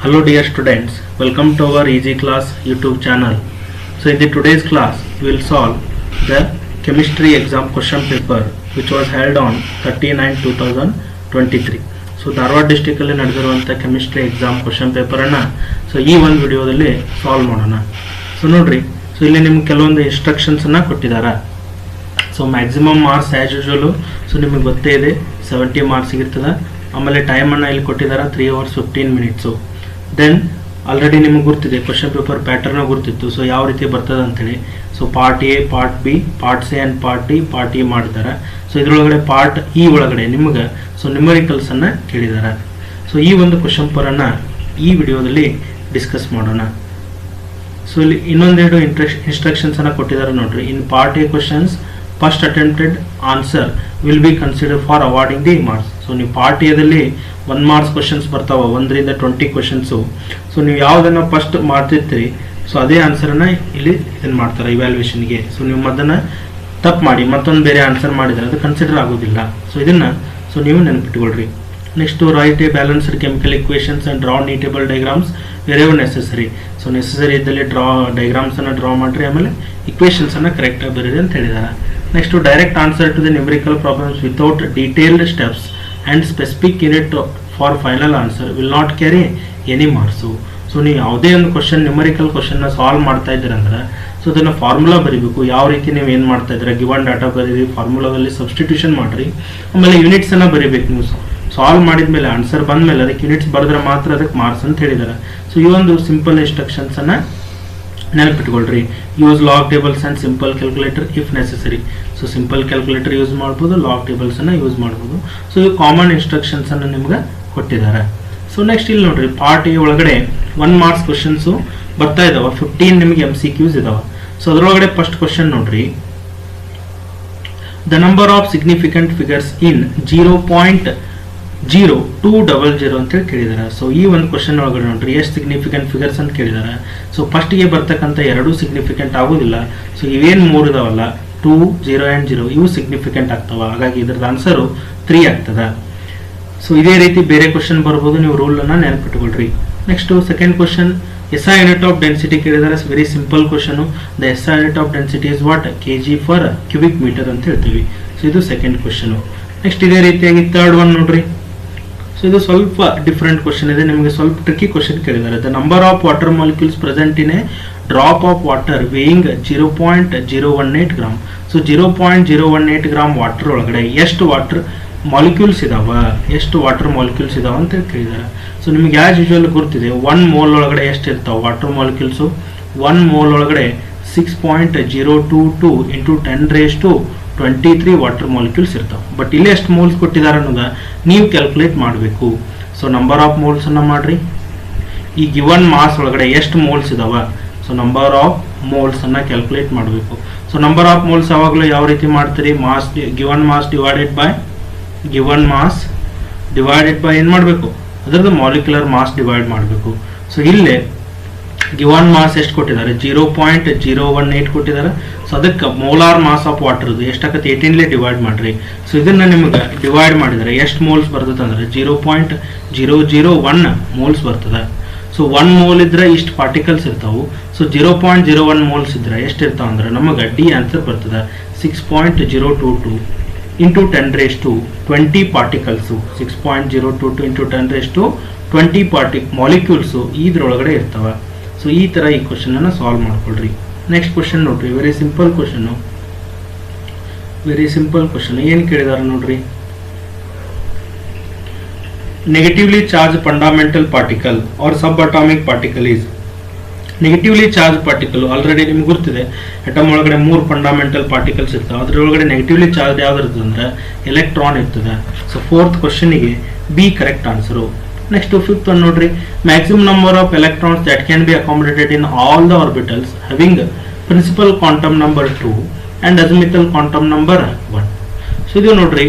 Hello dear students, welcome to our Easy Class YouTube channel. So in the today's class, we will solve the chemistry exam question paper which was held on 39/2023. So Dharwad district ಅಲ್ಲಿ ನಡೆದಿರುವಂತ chemistry exam question paper ಅನ್ನು so ಈ ಒಂದು ವಿಡಿಯೋದಲ್ಲಿ solve ಮಾಡೋಣ. So ನೋಡ್ರಿ, so ಇಲ್ಲಿ ನಿಮಗೆ ಕೆಲವೊಂದು ಇನ್ಸ್ಟ್ರಕ್ಷನ್ಸ್ ಅನ್ನು ಕೊಟ್ಟಿದ್ದಾರೆ. So maximum marks as usual so ನಿಮಗೆ ಗೊತ್ತೇ ಇದೆ 70 ಮಾರ್ಕ್ಸ್ ಇರ್ತದೆ. ಆಮೇಲೆ ಟೈಮ್ ಅನ್ನು ಇಲ್ಲಿ ಕೊಟ್ಟಿದ್ದಾರೆ 3 hours 15 minutes. ದೆನ್ ಆಲ್ರೆಡಿ ನಿಮಗೆ ಗೊತ್ತಿದೆ ಕ್ವಶನ್ ಪೇಪರ್ ಪ್ಯಾಟರ್ನ್ ಗೊತ್ತಿತ್ತು. ಸೊ ಯಾವ ರೀತಿ ಬರ್ತದೆ ಅಂತೇಳಿ. So part A, part B, part C and part D, part E ಮಾಡಿದ್ದಾರೆ. ಸೊ ಇದರೊಳಗಡೆ ಪಾರ್ಟ್ ಇ ಒಳಗಡೆ ನಿಮಗೆ ಸೊ ನ್ಯೂಮರಿಕಲ್ಸನ್ನು ಕೇಳಿದ್ದಾರೆ. ಸೊ ಈ ಒಂದು ಕ್ವಶನ್ ಪೇಪರನ್ನು ಈ ವಿಡಿಯೋದಲ್ಲಿ ಡಿಸ್ಕಸ್ ಮಾಡೋಣ. ಸೊ ಇಲ್ಲಿ ಇನ್ನೊಂದೆರಡು ಇನ್ಸ್ಟ್ರಕ್ಷನ್ಸನ್ನು ಕೊಟ್ಟಿದ್ದಾರೆ ನೋಡ್ರಿ. In part A questions first attempted answer will be consider for awarding the marks. So ನೀವು ಪಾರ್ಟ್ ಎದಲ್ಲಿ 1 marks ಕ್ವಶನ್ಸ್ ಬರ್ತಾವ, 1ರಿಂದ 20 ಕ್ವಶನ್ಸು. ಸೊ ನೀವು ಯಾವುದನ್ನು ಫಸ್ಟ್ ಮಾಡ್ತಿರ್ತೀರಿ ಸೊ ಅದೇ ಆನ್ಸರನ್ನು ಇಲ್ಲಿ ಇದನ್ನು ಮಾಡ್ತಾರೆ ಇವ್ಯಾಲ್ಯೂಯೇಷನ್ಗೆ. ಸೊ ನೀವು ಅದನ್ನು ತಪ್ಪು ಮಾಡಿ ಮತ್ತೊಂದು ಬೇರೆ ಆನ್ಸರ್ ಮಾಡಿದರೆ ಅದು ಕನ್ಸಿಡರ್ ಆಗೋದಿಲ್ಲ. ಸೊ ಇದನ್ನು ಸೊ ನೀವು ನೆನಪಿಟ್ಕೊಳ್ರಿ. Next write a balanced chemical equations and draw neat labelled diagrams wherever necessary. So necessary ಇದ್ದಲ್ಲಿ ಡೈಗ್ರಾಮ್ಸನ್ನು ಡ್ರಾ ಮಾಡಿರಿ, ಆಮೇಲೆ ಇಕ್ವೇಷನ್ಸನ್ನು ಕರೆಕ್ಟಾಗಿ ಬರೀರಿ ಅಂತ ಹೇಳಿದ್ದಾರೆ. Next direct answer to the numerical problems without detailed steps and specific unit for final answer will not carry any marks. So ನೀವು ಯಾವುದೇ ಒಂದು ಕ್ವಶನ್ ನ್ಯೂಮರಿಕಲ್ ಕ್ವಶನ್ನ ಸಾಲ್ವ್ ಮಾಡ್ತಾ ಇದ್ದೀರಂದ್ರೆ ಸೊ ಅದನ್ನು ಫಾರ್ಮುಲಾ ಬರೀಬೇಕು. ಯಾವ ರೀತಿ ನೀವು ಏನು ಮಾಡ್ತಾ ಇದ್ದೀರಾ, ಗಿವನ್ ಡಾಟಾ ಬರೀರಿ, ಫಾರ್ಮುಲಾದಲ್ಲಿ ಸಬ್ಸ್ಟಿಟ್ಯೂಷನ್ ಮಾಡಿರಿ, ಆಮೇಲೆ ಯೂನಿಟ್ಸನ್ನು ಬರೀಬೇಕು. ನೀವು ಸಾಲ್ವ್ ಮಾಡಿದ ಮೇಲೆ ಆನ್ಸರ್ ಬಂದ ಮೇಲೆ ಅದಕ್ಕೆ ಯೂನಿಟ್ಸ್ ಬರೆದ್ರೆ ಮಾತ್ರ ಅದಕ್ಕೆ ಮಾರ್ಕ್ಸ್ ಅಂತ ಹೇಳಿದ್ದಾರೆ. ಸೊ ಈ ಒಂದು ಸಿಂಪಲ್ ಇನ್ಸ್ಟ್ರಕ್ಷನ್ಸನ್ನು ನೆನಪಿಟ್ಕೊಳ್ರಿ. Use log tables and simple calculator if necessary. So simple calculator use ಮಾಡ್ಬೋದು, ಲಾಗ್ ಟೇಬಲ್ಸನ್ನು ಯೂಸ್ ಮಾಡ್ಬೋದು. ಸೊ ಇವು ಕಾಮನ್ ಇನ್ಸ್ಟ್ರಕ್ಷನ್ಸನ್ನು ನಿಮ್ಗೆ ಕೊಟ್ಟಿದ್ದಾರೆ. ಸೊ ನೆಕ್ಸ್ಟ್ ಇಲ್ಲಿ ನೋಡ್ರಿ, ಪಾರ್ಟ್ ಎ ಒಳಗಡೆ 1 marks ಕ್ವಶನ್ಸು ಬರ್ತಾ ಇದಾವೆ, 15 ನಿಮಗೆ MCQs ಇದಾವೆ. ಸೊ ಅದರೊಳಗಡೆ ಫಸ್ಟ್ ಕ್ವಶನ್ ನೋಡ್ರಿ, the number of significant figures in 0.0200 ಅಂತೇಳಿ ಕೇಳಿದ್ದಾರೆ. ಸೊ ಈ ಒಂದು ಕ್ವಶನ್ ಒಳಗಡೆ ನೋಡ್ರಿ ಎಷ್ಟು ಸಿಗ್ನಿಫಿಕೆಂಟ್ ಫಿಗರ್ಸ್ ಅಂತ ಕೇಳಿದ್ದಾರೆ. ಸೊ ಫಸ್ಟಿಗೆ ಬರ್ತಕ್ಕಂಥ 2 ಸಿಗ್ನಿಫಿಕೆಂಟ್ ಆಗೋದಿಲ್ಲ. ಸೊ ಇವೇನು 3 ಇದಾವಲ್ಲ 2, 0 and 0 ಇವು ಸಿಗ್ನಿಫಿಕೆಂಟ್ ಆಗ್ತಾವ. ಹಾಗಾಗಿ ಇದ್ರದ್ದು ಆನ್ಸರು 3 ಆಗ್ತದೆ. ಸೊ ಇದೇ ರೀತಿ ಬೇರೆ ಕ್ವಶನ್ ಬರ್ಬೋದು, ನೀವು ರೂಲನ್ನು ನೆನಪಿಟ್ಕೊಳ್ರಿ. Next second question, SI unit of density ಕೇಳಿದ್ದಾರೆ. Very simple question. The SI unit of density is what, kg per cubic metre ಅಂತ ಹೇಳ್ತೀವಿ. ಸೊ ಇದು ಸೆಕೆಂಡ್ ಕ್ವಶನು. ನೆಕ್ಸ್ಟ್ ಇದೇ ರೀತಿಯಾಗಿ ಥರ್ಡ್ ಒನ್ ನೋಡ್ರಿ. ಸೊ ಇದು ಸ್ವಲ್ಪ ಡಿಫ್ರೆಂಟ್ ಕ್ವಶನ್ ಇದೆ, ನಿಮಗೆ ಸ್ವಲ್ಪ ಟ್ರಿಕ್ಕಿ ಕ್ವಶನ್ ಕೇಳಿದ್ದಾರೆ. The number of water molecules present in a drop of water weighing 0.018 gram. So 0.018 gram water ಒಳಗಡೆ ಎಷ್ಟು ವಾಟರ್ ಮಾಲಿಕ್ಯೂಲ್ಸ್ ಇದಾವ, ಎಷ್ಟು ವಾಟರ್ ಮಾಲಿಕ್ಯೂಲ್ಸ್ ಇದಾವ ಅಂತ ಕೇಳಿದ್ದಾರೆ. ಸೊ ನಿಮ್ಗೆ ಆ್ಯಸ್ ಯೂಶುವಲ್ ಗೊತ್ತಿದೆ 1 mole ಒಳಗಡೆ ಎಷ್ಟು ಇರ್ತಾವೆ ವಾಟರ್ ಮಾಲಿಕ್ಯೂಲ್ಸು. 1 mole ಒಳಗಡೆ 6.022 × 10⁻23 ವಾಟರ್ ಮಾಲಿಕ್ಯೂಲ್ಸ್ ಇರ್ತಾವೆ. ಬಟ್ ಇಲ್ಲಿ ಎಷ್ಟು ಮೋಲ್ಸ್ ಕೊಟ್ಟಿದ್ದಾರೆ ಅನ್ನೋದ ನೀವು ಕ್ಯಾಲ್ಕುಲೇಟ್ ಮಾಡಬೇಕು. ಸೊ ನಂಬರ್ ಆಫ್ ಮೋಲ್ಸನ್ನು ಮಾಡಿರಿ. ಈ ಗಿವನ್ ಮಾಸ್ ಒಳಗಡೆ ಎಷ್ಟು ಮೋಲ್ಸ್ ಇದಾವ, ಸೊ ನಂಬರ್ ಆಫ್ ಮೋಲ್ಸನ್ನು ಕ್ಯಾಲ್ಕುಲೇಟ್ ಮಾಡಬೇಕು. ಸೊ ನಂಬರ್ ಆಫ್ ಮೋಲ್ಸ್ ಯಾವಾಗಲೂ ಯಾವ ರೀತಿ ಮಾಡ್ತೀರಿ, mass given mass divided by ಏನು ಮಾಡಬೇಕು, ಅದರದ್ದು ಮಾಲಿಕ್ಯುಲರ್ ಮಾಸ್ ಡಿವೈಡ್ ಮಾಡಬೇಕು. ಸೊ ಇಲ್ಲೇ ಗಿವನ್ ಮಾಸ್ ಎಷ್ಟು ಕೊಟ್ಟಿದ್ದಾರೆ, 0.018 ಕೊಟ್ಟಿದ್ದಾರೆ. ಸೊ ಅದಕ್ಕೆ ಮೋಲಾರ್ ಮಾಸ್ ಆಫ್ ವಾಟರ್ದು ಎಷ್ಟಾಗತ್ತೆ 18 ಡಿವೈಡ್ ಮಾಡಿರಿ. ಸೊ ಇದನ್ನು ನಿಮಗೆ ಡಿವೈಡ್ ಮಾಡಿದರೆ ಎಷ್ಟು ಮೋಲ್ಸ್ ಬರ್ತದೆ ಅಂದರೆ 0.001 ಮೋಲ್ಸ್ ಬರ್ತದೆ. ಸೊ 1 mole ಇದ್ರೆ ಇಷ್ಟು ಪಾರ್ಟಿಕಲ್ಸ್ ಇರ್ತಾವೆ. ಸೊ 0.01 ಮೋಲ್ಸ್ ಇದ್ರೆ ಎಷ್ಟು ಇರ್ತಾವೆ ಅಂದ್ರೆ ನಮಗೆ ಡಿ ಆನ್ಸರ್ ಬರ್ತದೆ 6.022 × 10⁻20 ಪಾರ್ಟಿಕಲ್ಸು. 6.022 × 10⁻20 ಮಾಲಿಕ್ಯೂಲ್ಸು ಇದ್ರೊಳಗಡೆ ಇರ್ತವೆ. ಸೊ ಈ ಥರ ಈ ಕ್ವಶನನ್ನು ಸಾಲ್ವ್ ಮಾಡ್ಕೊಳ್ರಿ. ನೆಕ್ಸ್ಟ್ ಕ್ವಶನ್ ನೋಡ್ರಿ, ವೆರಿ ಸಿಂಪಲ್ ಕ್ವಶನ್. ಏನು ಕೇಳಿದಾರೆ ನೋಡ್ರಿ, negatively charged fundamental particle or subatomic particle is. Negatively charge particle already ನಿಮ್ಗೆ ಗೊತ್ತಿದೆ, ಅಟಮ್ ಒಳಗಡೆ 3 ಫಂಡಮೆಂಟಲ್ ಪಾರ್ಟಿಕಲ್ಸ್ ಇರ್ತವೆ. ಅದರೊಳಗಡೆ ನೆಗೆಟಿವ್ಲಿ ಚಾರ್ಜ್ ಯಾವ್ದು ಇರ್ತದೆ ಅಂದರೆ ಎಲೆಕ್ಟ್ರಾನ್ ಇರ್ತದೆ. ಸೊ 4th ಕ್ವಶನಿಗೆ B correct answer. Next 5th one ನೋಡ್ರಿ, maximum number of electrons that can be accommodated in all the orbitals having principal quantum number 2 and azimuthal quantum number 1. So ಇದು ನೋಡ್ರಿ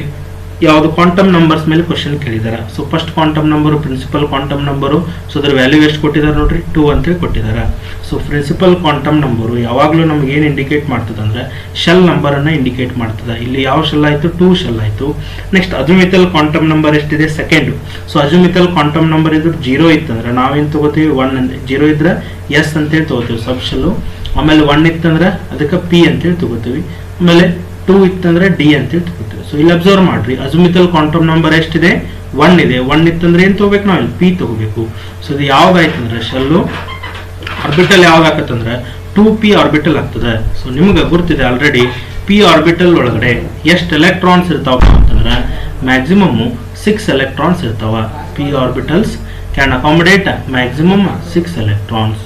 ಯಾವುದು quantum numbers ಮೇಲೆ question ಕೇಳಿದಾರೆ. So first quantum number principal quantum number. So ಅದ್ರ value ಎಷ್ಟು ಕೊಟ್ಟಿದ್ದಾರೆ ನೋಡ್ರಿ, 2 ಅಂತೇಳಿ ಕೊಟ್ಟಿದ್ದಾರೆ. ಸೊ ಪ್ರಿನ್ಸಿಪಲ್ ಕ್ವಾಂಟಮ್ ನಂಬರು ಯಾವಾಗಲೂ ನಮ್ಗೆ ಏನು ಇಂಡಿಕೇಟ್ ಮಾಡ್ತದೆ ಅಂದ್ರೆ ಶೆಲ್ ನಂಬರನ್ನು ಇಂಡಿಕೇಟ್ ಮಾಡ್ತದೆ. ಇಲ್ಲಿ ಯಾವ ಶೆಲ್ ಆಯಿತು, 2 ಶೆಲ್ ಆಯಿತು. ನೆಕ್ಸ್ಟ್ ಅಜುಮಿಥಲ್ ಕ್ವಾಂಟಮ್ ನಂಬರ್ ಎಷ್ಟಿದೆ, ಸೆಕೆಂಡ್. ಸೊ ಅಜುಮಿಥಲ್ ಕ್ವಾಂಟಮ್ ನಂಬರ್ ಇದ್ರೆ 0 ಇತ್ತಂದ್ರೆ ನಾವೇನು ತಗೋತೀವಿ, 1 ಅಂತ. 0 ಇದ್ರೆ ಎಸ್ ಅಂತೇಳಿ ತಗೋತೀವಿ ಸಬ್ ಶೆಲ್ಲು. ಆಮೇಲೆ 1 ಇತ್ತಂದ್ರೆ ಅದಕ್ಕೆ ಪಿ ಅಂತೇಳಿ ತಗೋತೀವಿ. ಆಮೇಲೆ 2 ಇತ್ತಂದ್ರೆ ಡಿ ಅಂತೇಳಿ ತಗೋತೀವಿ. ಸೊ ಇಲ್ಲಿ ಅಬ್ಸರ್ವ್ ಮಾಡ್ರಿ, ಅಜುಮಿಥಲ್ ಕ್ವಾಂಟಮ್ ನಂಬರ್ ಎಷ್ಟಿದೆ, 1 ಇದೆ. 1 ಇತ್ತಂದ್ರೆ ಏನು ತಗೋಬೇಕು ನಾವು, ಇಲ್ಲಿ ಪಿ ತಗೋಬೇಕು. ಸೊ ಇದು ಯಾವ್ದಾಯ್ತಂದ್ರೆ ಶೆಲ್ಲು ಆರ್ಬಿಟಲ್ ಯಾವ್ದು ಹಾಕತ್ತಂದ್ರೆ 2p ಆರ್ಬಿಟಲ್ ಆಗ್ತದೆ. ಸೊ ನಿಮ್ಗೆ ಗುರ್ತಿದೆ ಆಲ್ರೆಡಿ, ಪಿ ಆರ್ಬಿಟಲ್ ಒಳಗಡೆ ಎಷ್ಟು ಎಲೆಕ್ಟ್ರಾನ್ಸ್ ಇರ್ತಾವಪ್ಪ ಅಂತಂದ್ರೆ ಮ್ಯಾಕ್ಸಿಮಮ್ 6 ಎಲೆಕ್ಟ್ರಾನ್ಸ್ ಇರ್ತಾವ. P orbitals can accommodate maximum 6 electrons.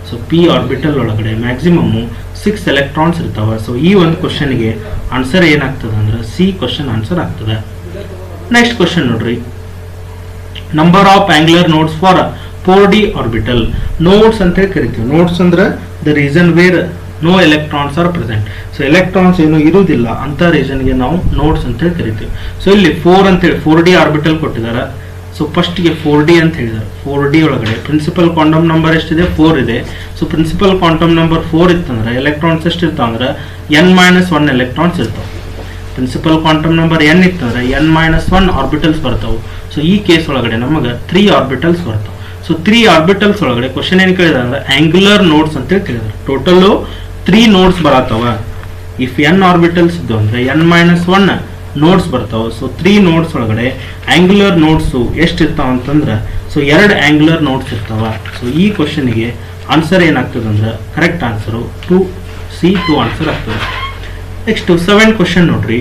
So P orbital ಒಳಗಡೆ ಮ್ಯಾಕ್ಸಿಮಮ್ 6 ಎಲೆಕ್ಟ್ರಾನ್ಸ್ ಇರ್ತಾವ. ಸೊ ಈ ಒಂದು ಕ್ವಶನ್ಗೆ ಆನ್ಸರ್ ಏನಾಗ್ತದೆ ಅಂದ್ರೆ ಸಿ ಕ್ವಶನ್ ಆನ್ಸರ್ ಆಗ್ತದೆ. ನೆಕ್ಸ್ಟ್ ಕ್ವಶನ್ ನೋಡ್ರಿ, number of angular nodes for 4d orbital. Nodes ಅಂತ ಕರಿತೀವಿ. ನೋಡ್ಸ್ ಅಂದ್ರೆ the reason where no electrons are present. So electrons ಏನು ಇರುವುದಿಲ್ಲ ಅಂತ ರೀಸನ್ಗೆ ನಾವು ನೋಡ್ಸ್ ಅಂತ ಕರಿತೀವಿ. ಸೊ ಇಲ್ಲಿ 4 ಅಂತೇಳಿ 4d ಆರ್ಬಿಟಲ್ ಕೊಟ್ಟಿದ್ದಾರೆ. ಸೊ ಫಸ್ಟ್ಗೆ 4d ಅಂತ ಹೇಳಿದ್ದಾರೆ. 4d ಒಳಗಡೆ ಪ್ರಿನ್ಸಿಪಲ್ ಕ್ವಾಂಟಮ್ ನಂಬರ್ ಎಷ್ಟಿದೆ, 4 ಇದೆ. ಸೊ ಪ್ರಿನ್ಸಿಪಲ್ ಕ್ವಾಂಟಮ್ ನಂಬರ್ 4 ಇತ್ತಂದ್ರೆ ಎಲೆಕ್ಟ್ರಾನ್ಸ್ ಎಷ್ಟು ಇರ್ತಾವ ಅಂದ್ರೆ n-1 ಎಲೆಕ್ಟ್ರಾನ್ಸ್ ಇರ್ತಾವೆ. ಪ್ರಿನ್ಸಿಪಲ್ ಕ್ವಾಂಟಮ್ ನಂಬರ್ n ಇತ್ತಂದ್ರೆ n-1 ಆರ್ಬಿಟಲ್ಸ್ ಬರ್ತಾವೆ. ಸೊ ಈ ಕೇಸ್ ಒಳಗಡೆ ನಮಗೆ 3 ಆರ್ಬಿಟಲ್ಸ್ ಬರ್ತಾವೆ. ಸೊ 3 ಆರ್ಬಿಟಲ್ಸ್ ಒಳಗಡೆ ಕ್ವಶನ್ ಏನು ಕೇಳಿದಾರೆ ಅಂದ್ರೆ ಆಂಗ್ಯುಲರ್ ನೋಡ್ಸ್ ಅಂತ ಕೇಳಿದಾರೆ. ಟೋಟಲ್ 3 ನೋಡ್ಸ್ ಬರತ್ತವ. ಇಫ್ n ಆರ್ಬಿಟಲ್ಸ್ ಇದ್ದು ಅಂದ್ರೆ n-1 ನೋಡ್ಸ್ ಬರ್ತಾವೆ. ಸೊ 3 ನೋಡ್ಸ್ ಒಳಗಡೆ ಆಂಗ್ಯುಲರ್ ನೋಡ್ಸು ಎಷ್ಟು ಇರ್ತಾವ ಅಂತಂದ್ರೆ ಸೊ 2 ಆಂಗ್ಯುಲರ್ ನೋಡ್ಸ್ ಇರ್ತಾವ. ಸೊ ಈ ಕ್ವಶನ್ಗೆ ಆನ್ಸರ್ ಏನಾಗ್ತದೆ ಅಂದ್ರೆ ಕರೆಕ್ಟ್ ಆನ್ಸರು 2 ಆನ್ಸರ್ ಆಗ್ತದೆ. ನೆಕ್ಸ್ಟ್ 7 ಕ್ವಶನ್ ನೋಡ್ರಿ.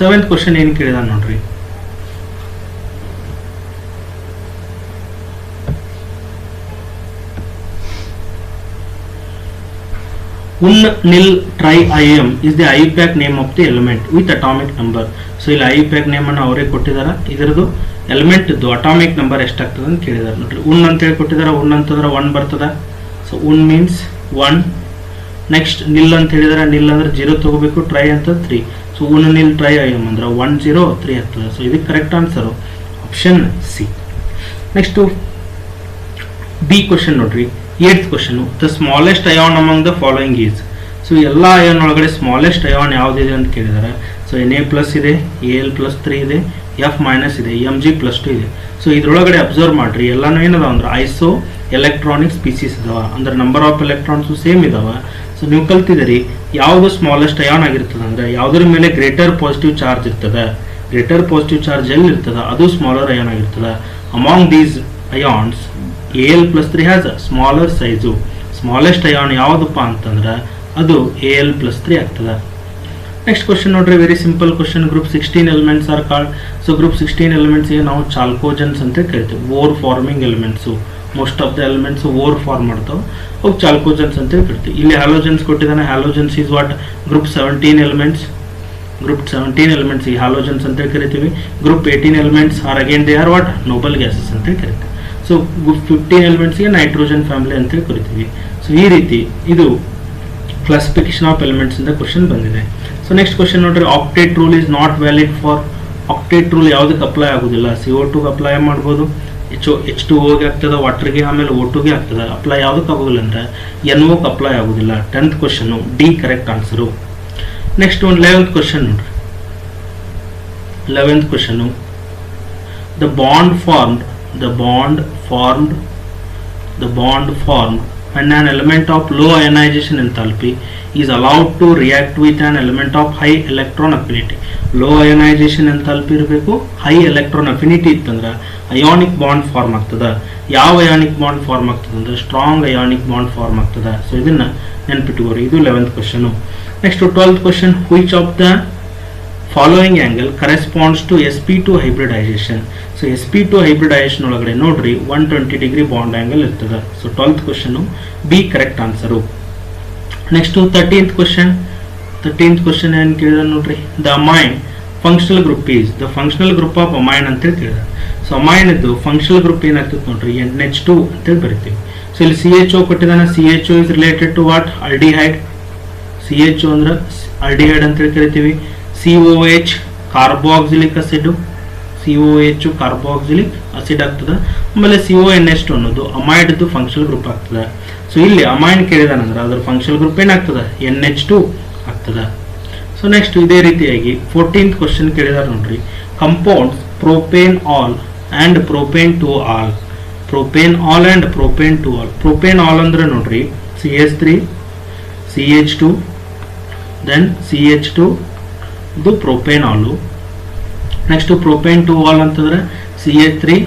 7th ಕ್ವಶನ್ ಏನು ಕೇಳಿದ ನೋಡ್ರಿ, Un-Nil Tri-IM is the IUPAC name of the element with atomic number. So ಇಲ್ಲಿ IUPAC ನೇಮ್ ಅನ್ನು ಅವರೇ ಕೊಟ್ಟಿದ್ದಾರೆ. ಇದರದು ಎಲಿಮೆಂಟ್ ಇದ್ದು ಅಟಾಮಿಕ್ ನಂಬರ್ ಎಷ್ಟಾಗ್ತದೆ ಅಂತ ಕೇಳಿದಾರೆ ನೋಡ್ರಿ. ಉನ್ ಅಂತೇಳಿ ಕೊಟ್ಟಿದ್ದಾರೆ. ಉನ್ ಅಂತಂದ್ರೆ 1 ಬರ್ತದೆ. ಸೊ ಉನ್ ಮೀನ್ಸ್ 1. ನೆಕ್ಸ್ಟ್ ನಿಲ್ ಅಂತ ಹೇಳಿದಾರೆ. ನಿಲ್ ಅಂದ್ರೆ 0 ತಗೋಬೇಕು. ಟ್ರೈ ಅಂತ 3. ಸೊ Un-Nil Tri-IM ಅಂದ್ರೆ 103 ಆಗ್ತದೆ. ಸೊ ಇದಕ್ಕೆ correct answer option C. Next B question ನೋಡ್ರಿ. 8th question, the smallest ion among the following is. So ಎಲ್ಲ ಅಯಾನ್ ಒಳಗಡೆ ಸ್ಮಾಲೆಸ್ಟ್ ಅಯಾನ್ ಯಾವುದಿದೆ ಅಂತ ಕೇಳಿದ್ದಾರೆ. ಸೊ Na+ ಇದೆ, Al+3 ಇದೆ, F- ಇದೆ, Mg+2 ಇದೆ. ಸೊ ಇದ್ರೊಳಗಡೆ ಅಬ್ಸರ್ವ್ ಮಾಡ್ರಿ, ಎಲ್ಲಾನು ಏನದಾವ ಅಂದ್ರೆ ಐಸೋ ಎಲೆಕ್ಟ್ರಾನಿಕ್ ಸ್ಪೀಸೀಸ್ ಇದಾವ. ಅಂದ್ರೆ ನಂಬರ್ ಆಫ್ ಎಲೆಕ್ಟ್ರಾನ್ಸು ಸೇಮ್ ಇದಾವ. ಸೊ ನೀವು ಕಲ್ತಿದ್ದೀರಿ ಯಾವುದು ಸ್ಮಾಲೆಸ್ಟ್ ಅಯಾನ್ ಆಗಿರ್ತದೆ ಅಂದ್ರೆ ಯಾವುದ್ರ ಮೇಲೆ ಗ್ರೇಟರ್ ಪಾಸಿಟಿವ್ ಚಾರ್ಜ್ ಇರ್ತದೆ. ಗ್ರೇಟರ್ ಪಾಸಿಟಿವ್ ಚಾರ್ಜ್ ಎಲ್ಲಿ ಇರ್ತದೆ ಅದು ಸ್ಮಾಲರ್ ಅಯಾನ್ ಆಗಿರ್ತದೆ. Among these ions Al+3 has smaller size. Smallest ion ಯಾವುದಪ್ಪ ಅಂತಂದ್ರೆ ಅದು Al+3 ಆಗ್ತದೆ. ನೆಕ್ಸ್ಟ್ ಕ್ವಶನ್ ನೋಡ್ರಿ, very simple question. Group 16 elements are called. So group 16 ಎಲಿಮೆಂಟ್ಸ್ಗೆ ನಾವು ಚಾಲ್ಕೋಜನ್ಸ್ ಅಂತ ಕರಿತೀವಿ. Ore forming elements. Most of the elements or form ಮಾಡ್ತಾವೆ, ಅವು ಚಾಲ್ಕೋಜನ್ಸ್ ಅಂತ ಕರಿತೀವಿ. ಇಲ್ಲಿ ಹ್ಯಾಲೋಜನ್ಸ್ ಕೊಟ್ಟಿದ್ದಾನೆ. Halogens is what, group 17 elements. Group 17 elements ಈ ಹ್ಯಾಲೋಜನ್ಸ್ ಅಂತ ಕರಿತೀವಿ. Group 18 elements are again they are what, Nobel gases ಅಂತ ಕರಿತೀವಿ. ಸೊ ಗ್ರೂಪ್ 15 ಎಲಿಮೆಂಟ್ಸ್ಗೆ ನೈಟ್ರೋಜನ್ ಫ್ಯಾಮಿಲಿ ಅಂತ ಕರಿತೀವಿ. ಸೊ ಈ ರೀತಿ ಇದು ಕ್ಲಾಸಿಫಿಕೇಶನ್ ಆಫ್ ಎಲಿಮೆಂಟ್ಸ್ ಇಂದ ಕ್ವಶನ್ ಬಂದಿದೆ. ಸೊ ನೆಕ್ಸ್ಟ್ ಕ್ವಶನ್ ನೋಡ್ರಿ, octet rule is not valid for. Octet rule ಯಾವುದಕ್ಕೆ ಅಪ್ಲೈ ಆಗೋದಿಲ್ಲ. CO2ಗೆ ಅಪ್ಲೈ ಮಾಡ್ಬೋದು, H2Oಗೆ ಆಗ್ತದೆ, ವಾಟರ್ಗೆ, ಆಮೇಲೆ O2ಗೆ ಆಗ್ತದೆ. ಅಪ್ಲೈ ಯಾವುದಕ್ಕೆ ಆಗೋದಿಲ್ಲ ಅಂದ್ರೆ NOಗೆ ಅಪ್ಲೈ ಆಗೋದಿಲ್ಲ. 10th question D correct answer. Next ಒಂದು 11th ಕ್ವಶನ್ ನೋಡ್ರಿ. 11th question, the bond formed when an element of low ionization enthalpy is allowed to react with an element of high electron affinity. Low ionization enthalpy ಇರಬೇಕು, high electron affinity ಇತ್ತಂದ್ರೆ ionic bond form ಆಗ್ತದೆ. ಯಾವ ionic bond form ಆಗ್ತದೆ ಅಂದ್ರೆ strong ionic bond form ಆಗ್ತದೆ. So ಇದನ್ನ ನೆನಪಿಟ್ಟುಕೋರಿ. ಇದು 11th question. Next 12th question, which of the following angle corresponds to sp2 hybridization. So sp2 hybridization ಒಳಗಡೆ ನೋಡ್ರಿ 120 ಡಿಗ್ರಿ ಬಾಂಡ್ ಆಂಗಲ್ ಇರ್ತದೆ. So 12th question B correct answer. Next 13th question ಏನು ಕೇಳಿದ ನೋಡ್ರಿ, the amine functional group is. The functional group of amine ಅಂತೇಳಿ ಕೇಳಿದ. So amine ಇದ್ದು functional group ಏನಾಗ್ತದೆ ನೋಡ್ರಿ, NH2 ಅಂತೇಳಿ ಬರಿತೀವಿ. ಸೊ ಇಲ್ಲಿ CHO ಕೊಟ್ಟಿದ್ದಾನೆ. CHO is related to what, aldehyde. CHO ಅಂದ್ರೆ ಆಲ್ಡಿಹೈಡ್ ಅಂತ ಕರಿತೀವಿ. COH carboxylic acid, COH carboxylic acid ಆಗ್ತದೆ. ಆಮೇಲೆ CONH2 ಅನ್ನೋದು ಅಮೈಡ್ದು ಫಂಕ್ಷನಲ್ ಗ್ರೂಪ್ ಆಗ್ತದೆ. ಸೊ ಇಲ್ಲಿ ಅಮೈನ್ ಕೇಳಿದಾನಂದ್ರೆ ಅದರ ಫಂಕ್ಷನಲ್ ಗ್ರೂಪ್ ಏನಾಗ್ತದೆ, NH2 ಆಗ್ತದೆ. ಸೊ ನೆಕ್ಸ್ಟ್ ಇದೇ ರೀತಿಯಾಗಿ 14th ಕ್ವಶನ್ ಕೇಳಿದಾರೆ ನೋಡ್ರಿ. Compounds propanol and propane two ol, propanol and propane two ol. Propanol ಅಂದ್ರೆ ನೋಡ್ರಿ CH3 CH2 ದೆನ್ CH2 ಇದು propanol. Next propane two ol ಅಂತಂದ್ರೆ CH3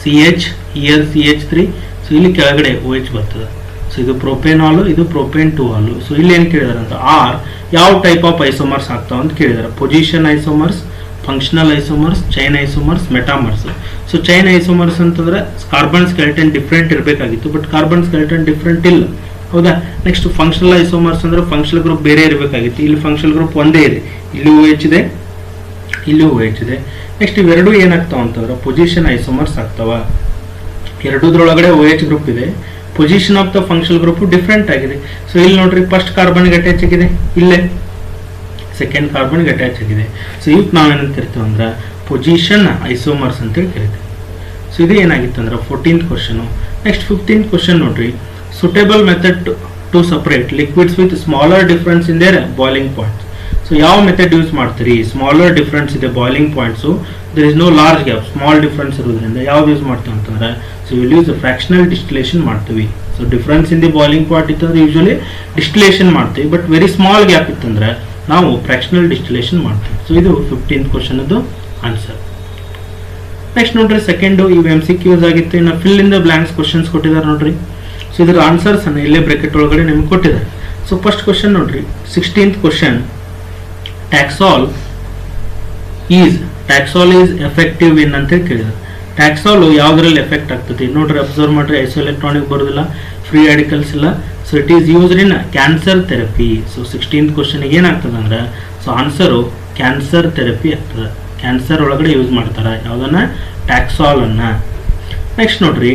CH here CH3. So ಇಲ್ಲಿ ಕೆಳಗಡೆ OH ಬರ್ತದೆ. So ಇದು propane ಆಲು, ಇದು propane to all. So ಇಲ್ಲಿ ಏನು ಕೇಳಿದಾರೆ ಅಂತ ಆರ್ ಯಾವ ಟೈಪ್ ಆಫ್ ಐಸೋಮರ್ಸ್ ಆಗ್ತಾವ ಅಂತ ಕೇಳಿದಾರೆ. Position isomers, functional isomers, chain isomers, metamers. So chain isomers ಅಂತಂದ್ರೆ ಕಾರ್ಬನ್ ಸ್ಕೆಲೆಟನ್ ಡಿಫ್ರೆಂಟ್ ಇರಬೇಕಾಗಿತ್ತು, ಬಟ್ ಕಾರ್ಬನ್ ಸ್ಕೆಲೆಟನ್ ಡಿಫ್ರೆಂಟ್ ಇಲ್ಲ, ಹೌದಾ. ನೆಕ್ಸ್ಟ್ ಫಂಕ್ಷನಲ್ ಐಸೋಮರ್ಸ್ ಅಂದ್ರೆ ಫಂಕ್ಷನಲ್ ಗ್ರೂಪ್ ಬೇರೆ ಇರಬೇಕಾಗಿತ್ತು, ಇಲ್ಲಿ ಫಂಕ್ಷನಲ್ ಗ್ರೂಪ್ ಒಂದೇ ಇದೆ, ಇಲ್ಲಿ OH ಇದೆ, ಇಲ್ಲಿ OH ಇದೆ. ನೆಕ್ಸ್ಟ್ ಇವೆರಡು ಏನಾಗ್ತಾವ ಅಂತಂದ್ರೆ ಪೊಸಿಷನ್ ಐಸೋಮರ್ಸ್ ಆಗ್ತಾವ. ಎರಡೂದ್ರೊಳಗಡೆ OH ಗ್ರೂಪ್ ಇದೆ, position of the functional group different ಆಗಿದೆ. ಸೊ ಇಲ್ಲಿ ನೋಡ್ರಿ ಫಸ್ಟ್ ಕಾರ್ಬನ್ಗೆ ಅಟ್ಯಾಚ್ ಆಗಿದೆ, ಇಲ್ಲೇ ಸೆಕೆಂಡ್ ಕಾರ್ಬನ್ಗೆ ಅಟ್ಯಾಚ್ ಆಗಿದೆ. ಸೊ ಇವಕ್ಕೆ ನಾವೇನಂತ ಕರಿತೀವಿ ಅಂದ್ರೆ ಪೊಸಿಷನ್ ಐಸೋಮರ್ಸ್ ಅಂತೇಳಿ ಕರಿತೀವಿ. ಸೊ ಇದು ಏನಾಗಿತ್ತು ಅಂದ್ರೆ 14th question. Next 15th question ನೋಡ್ರಿ. Suitable method to separate liquids with smaller difference in their boiling points. So ಯಾವ ಮೆಥಡ್ ಯೂಸ್ ಮಾಡ್ತೀರಿ, ಸ್ಮಾಲರ್ ಡಿಫರೆನ್ಸ್ ಇದೆ boiling points, there is no large gap, small difference ಇರೋದ್ರಿಂದ ಯಾವ್ದು use ಮಾಡ್ತೀವಿ ಅಂತಂದ್ರೆ so will use fractional distillation ಮಾಡ್ತೀವಿ. So difference in the boiling point ಇತ್ತಂದ್ರೆ usually distillation ಮಾಡ್ತೀವಿ, ಬಟ್ ವೆರಿ ಸ್ಮಾಲ್ ಗ್ಯಾಪ್ ಇತ್ತಂದ್ರೆ ನಾವು ಫ್ರಾಕ್ಷನಲ್ ಡಿಸ್ಟಿಲೇಷನ್ ಮಾಡ್ತೀವಿ. ಸೊ ಇದು 15th ಕ್ವಶನ್ ಆನ್ಸರ್. ನೆಕ್ಸ್ಟ್ ನೋಡ್ರಿ ಸೆಕೆಂಡು ಇವು MCQs ಆಗಿತ್ತು. ಇನ್ನು fill in the blanks questions ಕೊಟ್ಟಿದ್ದಾರೆ ನೋಡ್ರಿ. ಸೊ ಇದರ ಆನ್ಸರ್ಸ್ ಅನ್ನ ಇಲ್ಲೇ ಬ್ರಾಕೆಟ್ ಒಳಗಡೆ ನಿಮ್ಗೆ ಕೊಟ್ಟಿದ್ದಾರೆ. ಸೊ ಫಸ್ಟ್ ಕ್ವಶನ್ ನೋಡ್ರಿ 16th question. Taxol is effective in ಅಂತ ಕೇಳಿದ್ದಾರೆ. ಟ್ಯಾಕ್ಸಾಲ್ ಯಾವ್ದ್ರಲ್ಲಿ ಎಫೆಕ್ಟ್ ಆಗ್ತದೆ ನೋಡ್ರಿ, ಅಬ್ಸರ್ವ್ ಮಾಡ್ರಿ. ಐಸೋ ಎಲೆಕ್ಟ್ರಾನಿಕ್ ಬರೋದಿಲ್ಲ, ಫ್ರೀ ರಾಡಿಕಲ್ಸ್ ಇಲ್ಲ. So it is used in cancer therapy. So 16th ಕ್ವಶನ್ಗೆ ಏನಾಗ್ತದೆ ಅಂದ್ರೆ ಸೊ ಆನ್ಸರು ಕ್ಯಾನ್ಸರ್ ಥೆರಪಿ ಆಗ್ತದೆ. ಕ್ಯಾನ್ಸರ್ ಒಳಗಡೆ ಯೂಸ್ ಮಾಡ್ತಾರೆ ಯಾವ್ದನ್ನ, ಟ್ಯಾಕ್ಸಾಲ್ ಅನ್ನ. ನೆಕ್ಸ್ಟ್ ನೋಡ್ರಿ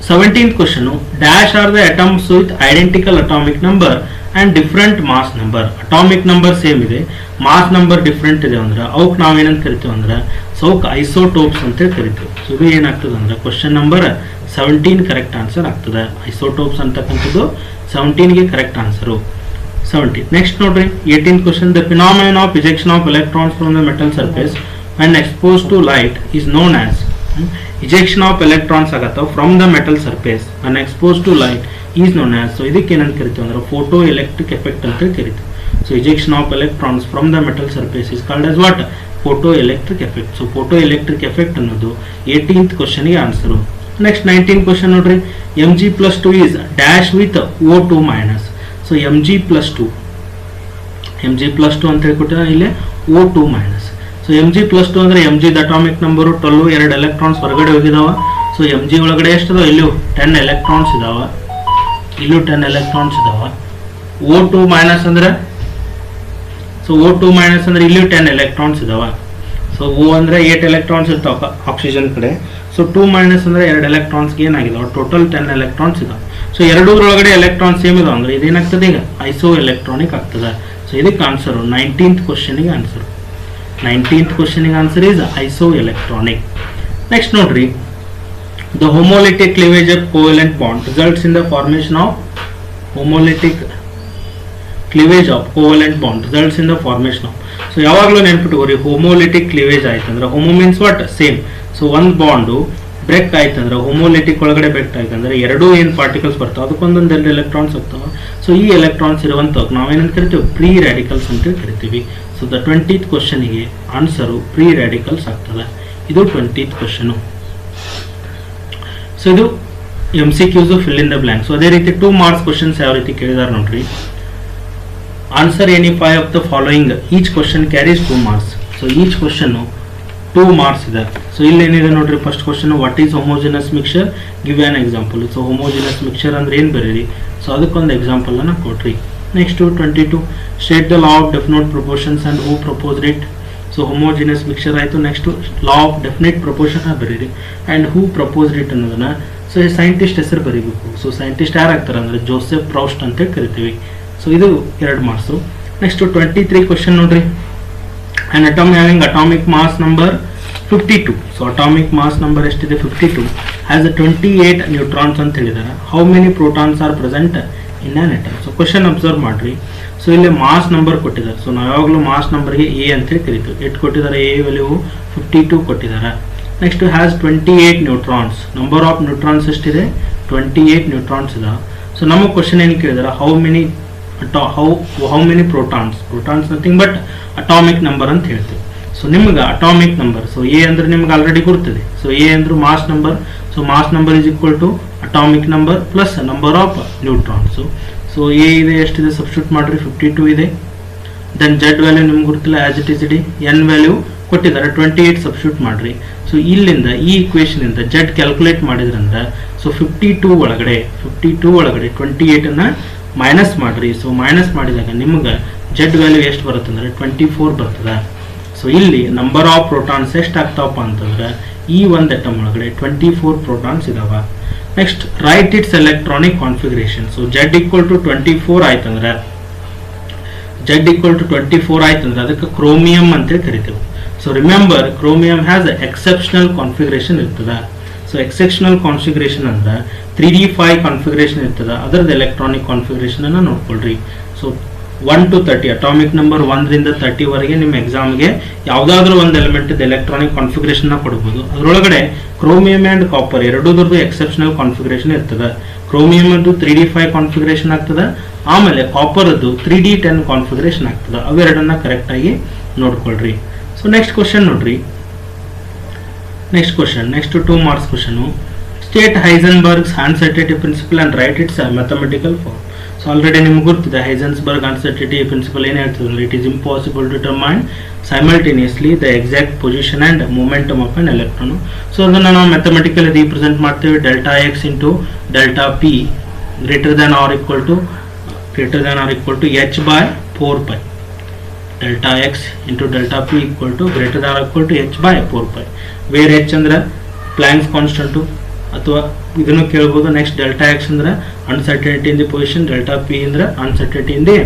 17th question. Dash are the atoms with identical atomic number and different mass number. Atomic number same ಇದೆ, ಮಾಸ್ ನಂಬರ್ ಡಿಫ್ರೆಂಟ್ ಇದೆ ಅಂದ್ರೆ ಅವಕ್ಕೆ ನಾವೇನಂತ ಕರಿತೀವಿ ಅಂದ್ರೆ ಸೊ ಅವಕ್ಕೆ ಐಸೋಟೋಪ್ಸ್ ಅಂತ ಕರಿತೀವಿ. ಸೊ ಇದು ಏನಾಗ್ತದೆ ಅಂದ್ರೆ ಕ್ವಶನ್ ನಂಬರ್ 17 ಕರೆಕ್ಟ್ ಆನ್ಸರ್ ಆಗ್ತದೆ. ಐಸೋಟೋಪ್ಸ್ ಅಂತಕ್ಕಂಥದ್ದು 17ಗೆ ಕರೆಕ್ಟ್ ಆನ್ಸರು 17. ನೆಕ್ಸ್ಟ್ ನೋಡ್ರಿ 18th question. The phenomenon of ejection of electrons from the metal surface when expose to light is known as. Ejection of electrons ಆಗತ್ತವ from the metal surface when expose to light is known as. So ಇದಕ್ಕೆ ಏನಂತ ಕರಿತೀವಿ ಅಂದ್ರೆ photoelectric effect ಅಂತ ಕರಿತೀವಿ. So ejection of electrons from the metal surface is called as what, photoelectric effect. So photoelectric effect ಅನ್ನೋದು 18th ಕ್ವಶನ್ಗೆ answer. Next 19th question ನೋಡ್ರಿ. Mg+2 is dash with O2 minus. So Mg+2 ಅಂತ ಹೇಳ್ಕೊಟ್ಟಿದ್ರೆ ಇಲ್ಲಿ O2 minus. So Mg+2 ಅಂದ್ರೆ Mg atomic number 12, 2 electrons ಹೊರಗಡೆ ಹೋಗಿದಾವ. So Mg ಒಳಗಡೆ ಎಷ್ಟದ, ಇಲ್ಲೂ 10 electrons ಇದಾವ, ಇಲ್ಲೂ 10 ಎಲೆಕ್ಟ್ರಾನ್ಸ್ ಇದಾವ. O2 ಮೈನಸ್ ಅಂದ್ರೆ ಸೊ O2 ಮೈನಸ್ ಅಂದ್ರೆ ಇಲ್ಲಿ 10 ಎಲೆಕ್ಟ್ರಾನ್ಸ್ ಇದಾವ. ಸೊ O ಅಂದ್ರೆ 8 ಎಲೆಕ್ಟ್ರಾನ್ಸ್ ಇರ್ತಾವ ಆಕ್ಸಿಜನ್ ಕಡೆ. ಸೊ 2 ಮೈನಸ್ ಅಂದ್ರೆ 2 ಎಲೆಕ್ಟ್ರಾನ್ಸ್ಗೆ ಏನಾಗಿದಾವ, ಟೋಟಲ್ 10 ಎಲೆಕ್ಟ್ರಾನ್ಸ್ ಇದಾವ. ಸೊ ಎರಡೂರೊಳಗಡೆ ಎಲೆಕ್ಟ್ರಾನ್ಸ್ ಸೇಮ್ ಇದಾವ ಅಂದ್ರೆ ಇದೇನಾಗ್ತದೆ ಈಗ ಐಸೋ ಎಲೆಕ್ಟ್ರಾನಿಕ್ ಆಗ್ತದೆ. ಸೊ ಇದಕ್ಕೆ ಆನ್ಸರು 19th ಕ್ವಶನ್ಗೆ ಆನ್ಸರು. 19th ಕ್ವಶನ್ಗೆ answer is isoelectronic. Next ನೋಡ್ರಿ. The homolytic cleavage of covalent bond results in the formation of homolytic cleavage of covalent bond results in the formation of. So ಯಾವಾಗಲೂ ನೆನ್ಪಿಟ್ಕೋರಿ, homolytic cleavage ಆಯ್ತಂದ್ರೆ homo means what, same. So ಒಂದು bond break ಆಯ್ತಂದ್ರೆ ಹೋಮೋಲಿಟಿಕ್ ಒಳಗಡೆ break ಆಯ್ತಂದ್ರೆ ಎರಡೂ ಏನು particles ಬರ್ತಾವೆ ಅದಕ್ಕೊಂದೊಂದು 2 ಎಲೆಕ್ಟ್ರಾನ್ಸ್ ಹೋಗ್ತಾವೆ. ಸೊ ಈ ಎಲೆಕ್ಟ್ರಾನ್ಸ್ ಇರುವಂತ ನಾವೇನಂತ ಕರಿತೀವಿ, ಪ್ರೀ ರ್ಯಾಡಿಕಲ್ಸ್ ಅಂತ ಕರಿತೀವಿ. ಸೊ ದ 20th ಕ್ವಶನ್ಗೆ ಆನ್ಸರು ಪ್ರೀ ರ್ಯಾಡಿಕಲ್ಸ್ ಆಗ್ತದೆ. ಇದು 20th ಕ್ವಶನು. ಸೊ ಇದು MCQs fill in the blank. So ಅದೇ ರೀತಿ 2 marks ಕ್ವಶನ್ಸ್ ಯಾವ ರೀತಿ ಕೇಳಿದಾರೆ ನೋಡ್ರಿ. Answer any 5 of the following, each question carries 2 marks. So each question 2 marks ಇದೆ. ಸೊ ಇಲ್ಲಿ ಏನಿದೆ ನೋಡ್ರಿ, first question what is homogeneous mixture, give an example. So homogeneous mixture ಅಂದ್ರೆ ಏನು ಬರೀರಿ, ಸೊ ಅದಕ್ಕೊಂದು ಎಕ್ಸಾಂಪಲ್ ಅನ್ನ ಕೊಟ್ರಿ. Next 22 state the law of definite proportions and who proposed it. So homogeneous mixture ಆಯಿತು. Next law of definite proportion ಬರೀರಿ and who proposed it ಅನ್ನೋದನ್ನ. So so ಈ ಸೈಂಟಿಸ್ಟ್ ಹೆಸರು ಬರೀಬೇಕು. ಸೊ ಸೈಂಟಿಸ್ಟ್ ಯಾರು ಆಗ್ತಾರೆ ಅಂದರೆ ಜೋಸೆಫ್ ಪ್ರೌಸ್ಟ್ ಅಂತ ಕರಿತೀವಿ. ಸೊ ಇದು 2 ಮಾರ್ಕ್ಸು. ನೆಕ್ಸ್ಟ್ 23 ಕ್ವಶನ್ ನೋಡ್ರಿ. an atom having atomic mass number 52. So atomic mass number ಎಷ್ಟಿದೆ 52 has a 28 ನ್ಯೂಟ್ರಾನ್ಸ್ ಅಂತ ಹೇಳಿದ್ದಾರೆ. How many protons are present in an atom? So question observe ಮಾಡ್ರಿ. ಸೊ ಇಲ್ಲಿ ಮಾಸ್ ನಂಬರ್ ಕೊಟ್ಟಿದ್ದಾರೆ. So ನಾವು ಯಾವಾಗಲೂ mass ನಂಬರ್ಗೆ ಎ ಅಂತೇಳಿ ಕರಿತೀವಿ. ಎಷ್ಟು ಕೊಟ್ಟಿದ್ದಾರೆ? ಎ ವ್ಯಾಲ್ಯೂ 52 ಕೊಟ್ಟಿದ್ದಾರೆ. Next has 28 neutrons. Number of neutrons ಎಷ್ಟಿದೆ? 28 ನ್ಯೂಟ್ರಾನ್ಸ್ ಇದೆ. ಸೊ ನಮ್ಮ ಕ್ವಶನ್ ಏನು ಕೇಳಿದಾರೆ? How many protons? Protons nothing but atomic number ಅಂತ ಹೇಳ್ತೀವಿ. ಸೊ ನಿಮ್ಗೆ ಅಟಾಮಿಕ್ ನಂಬರ್, ಸೊ ಎ ಅಂದ್ರೆ ನಿಮ್ಗೆ ಆಲ್ರೆಡಿ ಗೊತ್ತಿದೆ. ಸೊ ಎ ಅಂದ್ರೆ mass number. So mass number is equal to atomic number plus number of neutrons. So A ಇದೆ ಎಷ್ಟಿದೆ? Substitute ಮಾಡ್ರಿ, 52 ಇದೆ. ದೆನ್ ಜೆಡ್ ವ್ಯಾಲ್ಯೂ ನಿಮ್ಗೆ ಗೊತ್ತಿಲ್ಲ, as it is ED. N value ಕೊಟ್ಟಿದ್ದಾರೆ 28, ಸಬ್ಸ್ಟಿಟ್ಯೂಟ್ ಮಾಡ್ರಿ. ಸೊ ಇಲ್ಲಿಂದ ಈ ಇಕ್ವೇಶನ್ ಇಂದ ಜೆಡ್ ಕ್ಯಾಲ್ಕುಲೇಟ್ ಮಾಡಿದ್ರಿಂದ ಸೊ 52 ಒಳಗಡೆ 28 ಅನ್ನ ಮೈನಸ್ ಮಾಡ್ರಿ. ಸೊ ಮೈನಸ್ ಮಾಡಿದಾಗ ನಿಮ್ಗೆ ಜೆಡ್ ವ್ಯಾಲ್ಯೂ ಎಷ್ಟು ಬರುತ್ತೆ ಅಂದ್ರೆ 24 ಬರ್ತದೆ. ಸೊ ಇಲ್ಲಿ ನಂಬರ್ ಆಫ್ ಪ್ರೋಟಾನ್ಸ್ ಎಷ್ಟು ಆಗ್ತಾವಪ್ಪ ಅಂತಂದ್ರೆ ಈ ಒಂದು ಅಟಮ್ ಒಳಗಡೆ 24 ಪ್ರೋಟಾನ್ಸ್ ಇದಾವ. Next write its electronic configuration. So Z equal to 24 ಆಯ್ತಂದ್ರೆ ಅದಕ್ಕೆ ಕ್ರೋಮಿಯಂ ಅಂತೇಳಿ ಕರಿತೇವೆ. So remember chromium has exceptional configuration ಇರ್ತದೆ. ಸೊ ಎಕ್ಸೆಪ್ಷನಲ್ ಕಾನ್ಫಿಗರೇಷನ್ ಅಂದ್ರೆ 3D5 ಕಾನ್ಫಿಗರೇಷನ್ ಇರ್ತದೆ. ಅದರದ್ದು ಎಲೆಕ್ಟ್ರಾನಿಕ್ ಕಾನ್ಫಿಗರೇಷನ್ ಅನ್ನ ನೋಡ್ಕೊಳ್ರಿ. ಸೊ 1 to 30 ಅಟಾಮಿಕ್ ನಂಬರ್ 1 ರಿಂದ 30 ವರೆಗೆ ನಿಮ್ಮ ಎಕ್ಸಾಮ್ಗೆ ಯಾವುದಾದ್ರೂ ಒಂದು ಎಲಿಮೆಂಟ್ ಎಲೆಕ್ಟ್ರಾನಿಕ್ ಕಾನ್ಫಿಗರೇಷನ್ ಕೊಡಬಹುದು. ಅದರೊಳಗಡೆ ಕ್ರೋಮಿಯಂ ಅಂಡ್ ಕಾಪರ್ ಎರಡೂದ್ರದ್ದು ಎಕ್ಸೆಪ್ಷನಲ್ ಕಾನ್ಫಿಗರೇಷನ್ ಇರ್ತದೆ. ಕ್ರೋಮಿಯಂ ಅದು 3D5 ಕಾನ್ಫಿಗರೇಷನ್ ಆಗ್ತದೆ, ಆಮೇಲೆ ಕಾಪರ್ ಅದು 3D10 ಕಾನ್ಫಿಗರೇಷನ್ ಆಗ್ತದೆ. ಅವೆರಡನ್ನ ಕರೆಕ್ಟ್ ಆಗಿ ನೋಡ್ಕೊಳ್ರಿ. ಸೊ ನೆಕ್ಸ್ಟ್ ಕ್ವಶನ್ ನೋಡ್ರಿ. Next 2 marks question. State Heisenberg's uncertainty principle and write its mathematical form. So already ನಿಮ್ಗೆ ಗೊತ್ತಿದೆ ಹೈಸೆನ್ಬರ್ಗ್ ಅನ್ಸರ್ಟನಿಟಿ ಪ್ರಿನ್ಸಿಪಲ್ ಏನು ಹೇಳ್ತದೆ ಅಂದ್ರೆ it is impossible to determine simultaneously the exact position and momentum of an electron. So ಅದನ್ನು ನಾವು mathematically represent ಮಾಡ್ತೇವೆ. Delta x into delta p greater than or equal to h/4π. Delta x into delta p equal to greater than or equal to h/4π. Where h ಅಂದ್ರೆ Planck's constant ಅಥವಾ ಇದನ್ನು ಕೇಳ್ಬೋದು. Next delta x ಅಂದ್ರೆ uncertainty in the position, delta p ಅಂದ್ರೆ uncertainty in the